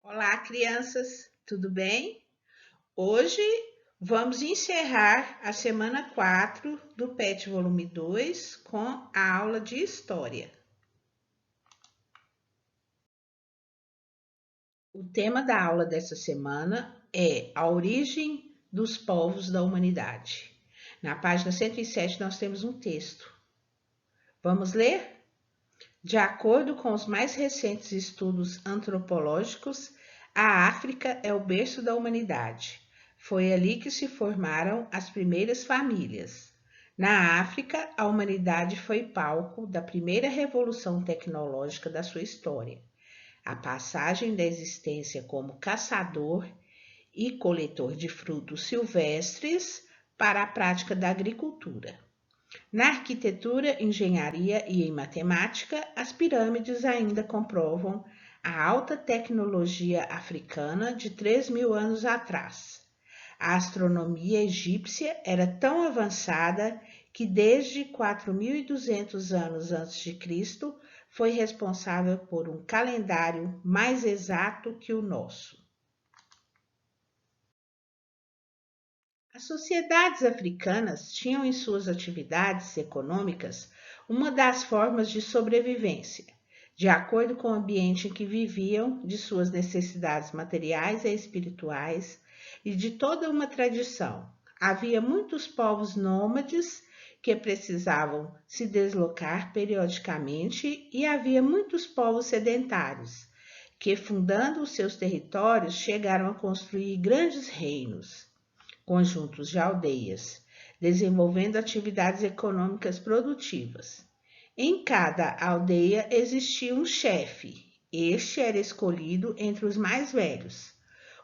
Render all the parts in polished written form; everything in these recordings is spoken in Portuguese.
Olá, crianças, tudo bem? Hoje vamos encerrar a semana 4 do PET Volume 2 com a aula de História. O tema da aula dessa semana é a origem dos povos da humanidade. Na página 107 nós temos um texto. Vamos ler? De acordo com os mais recentes estudos antropológicos, a África é o berço da humanidade. Foi ali que se formaram as primeiras famílias. Na África, a humanidade foi palco da primeira revolução tecnológica da sua história. A passagem da existência como caçador e coletor de frutos silvestres para a prática da agricultura. Na arquitetura, engenharia e em matemática, as pirâmides ainda comprovam a alta tecnologia africana de 3.000 anos atrás. A astronomia egípcia era tão avançada que desde 4.200 anos antes de Cristo foi responsável por um calendário mais exato que o nosso. As sociedades africanas tinham em suas atividades econômicas uma das formas de sobrevivência, de acordo com o ambiente em que viviam, de suas necessidades materiais e espirituais e de toda uma tradição. Havia muitos povos nômades que precisavam se deslocar periodicamente e havia muitos povos sedentários que, fundando os seus territórios, chegaram a construir grandes reinos, conjuntos de aldeias, desenvolvendo atividades econômicas produtivas. Em cada aldeia existia um chefe. Este era escolhido entre os mais velhos.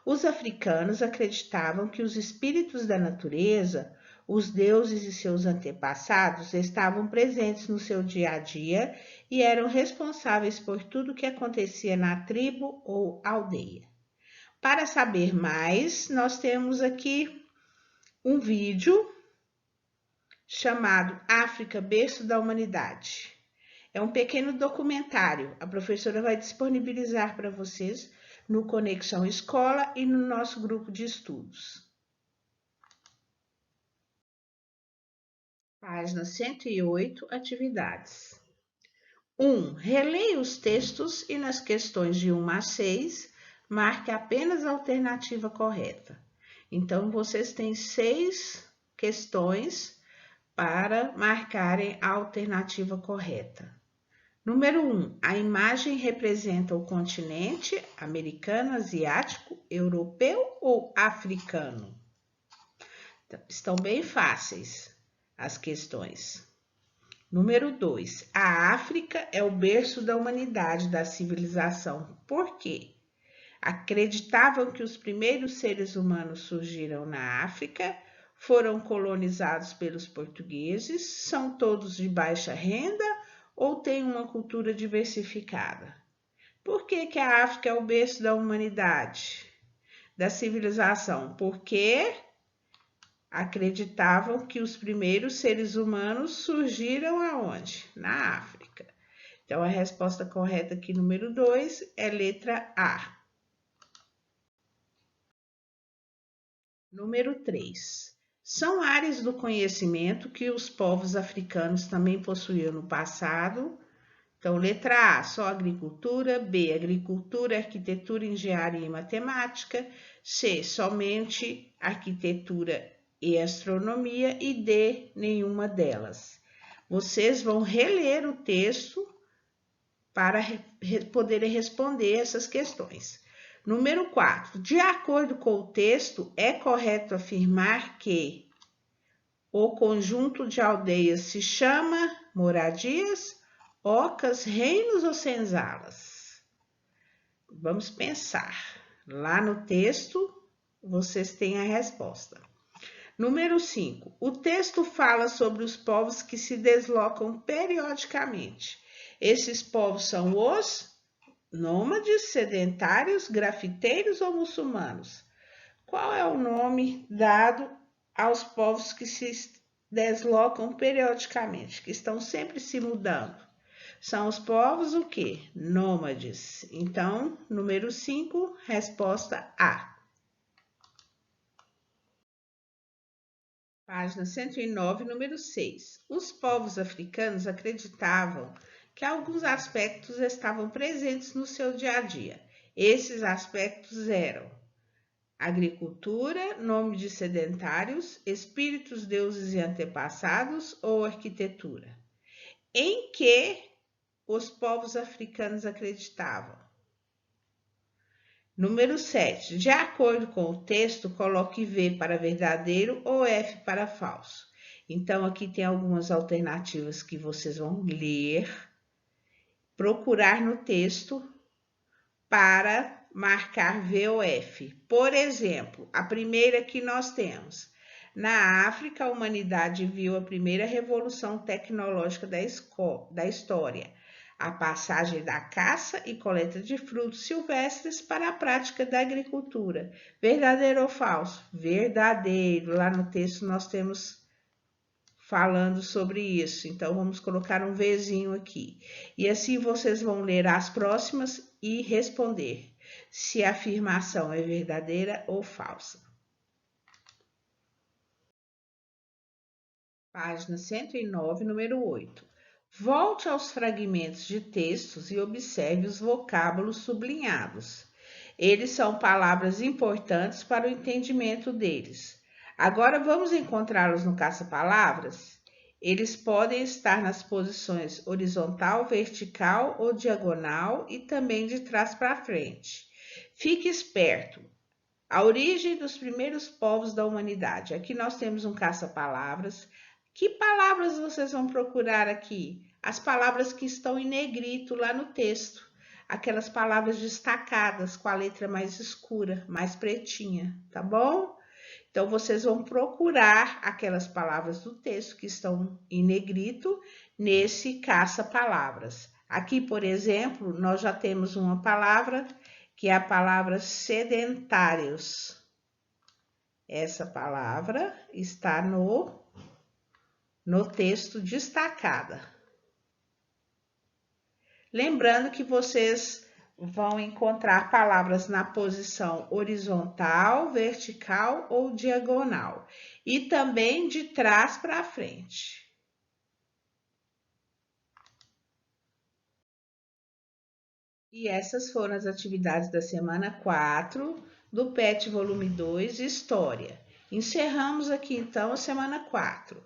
Os africanos acreditavam que os espíritos da natureza, os deuses e seus antepassados estavam presentes no seu dia a dia e eram responsáveis por tudo o que acontecia na tribo ou aldeia. Para saber mais, nós temos aqui um vídeo chamado África, berço da humanidade. É um pequeno documentário. A professora vai disponibilizar para vocês no Conexão Escola e no nosso grupo de estudos. Página 108, atividades. 1. Releia os textos e nas questões de 1 a 6, marque apenas a alternativa correta. Então, vocês têm 6 questões para marcarem a alternativa correta. Número 1. A imagem representa o continente americano, asiático, europeu ou africano? Estão bem fáceis as questões. Número 2. A África é o berço da humanidade, da civilização. Por quê? Acreditavam que os primeiros seres humanos surgiram na África, foram colonizados pelos portugueses, são todos de baixa renda ou têm uma cultura diversificada? Por que a África é o berço da humanidade, da civilização? Porque acreditavam que os primeiros seres humanos surgiram aonde? Na África. Então, a resposta correta aqui, número 2, é letra A. Número 3. São áreas do conhecimento que os povos africanos também possuíam no passado. Então, letra A, só agricultura. B, agricultura, arquitetura, engenharia e matemática. C, somente arquitetura e astronomia. E D, nenhuma delas. Vocês vão reler o texto para poderem responder essas questões. Número 4. De acordo com o texto, é correto afirmar que o conjunto de aldeias se chama moradias, ocas, reinos ou senzalas? Vamos pensar. Lá no texto, vocês têm a resposta. Número 5. O texto fala sobre os povos que se deslocam periodicamente. Esses povos são os nômades, sedentários, grafiteiros ou muçulmanos? Qual é o nome dado aos povos que se deslocam periodicamente, que estão sempre se mudando? São os povos o quê? Nômades. Então, número 5, resposta A. Página 109, número 6. Os povos africanos acreditavam que alguns aspectos estavam presentes no seu dia a dia. Esses aspectos eram agricultura, nome de sedentários, espíritos, deuses e antepassados ou arquitetura. Em que os povos africanos acreditavam? Número 7. De acordo com o texto, coloque V para verdadeiro ou F para falso. Então, aqui tem algumas alternativas que vocês vão ler, procurar no texto para marcar V ou F. Por exemplo, a primeira que nós temos. Na África, a humanidade viu a primeira revolução tecnológica da história, a passagem da caça e coleta de frutos silvestres para a prática da agricultura. Verdadeiro ou falso? Verdadeiro. Lá no texto nós temos falando sobre isso. Então, vamos colocar um Vzinho aqui. E assim vocês vão ler as próximas e responder se a afirmação é verdadeira ou falsa. Página 109, número 8. Volte aos fragmentos de textos e observe os vocábulos sublinhados. Eles são palavras importantes para o entendimento deles. Agora vamos encontrá-los no caça-palavras? Eles podem estar nas posições horizontal, vertical ou diagonal e também de trás para frente. Fique esperto. A origem dos primeiros povos da humanidade. Aqui nós temos um caça-palavras. Que palavras vocês vão procurar aqui? As palavras que estão em negrito lá no texto. Aquelas palavras destacadas com a letra mais escura, mais pretinha, tá bom? Então, vocês vão procurar aquelas palavras do texto que estão em negrito nesse caça-palavras. Aqui, por exemplo, nós já temos uma palavra que é a palavra sedentários. Essa palavra está no texto destacada. Lembrando que vocês vão encontrar palavras na posição horizontal, vertical ou diagonal. E também de trás para frente. E essas foram as atividades da semana 4 do PET volume 2, História. Encerramos aqui então a semana 4.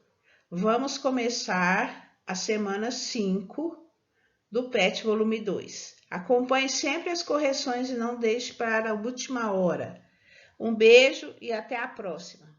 Vamos começar a semana 5 do PET volume 2. Acompanhe sempre as correções e não deixe para a última hora. Um beijo e até a próxima.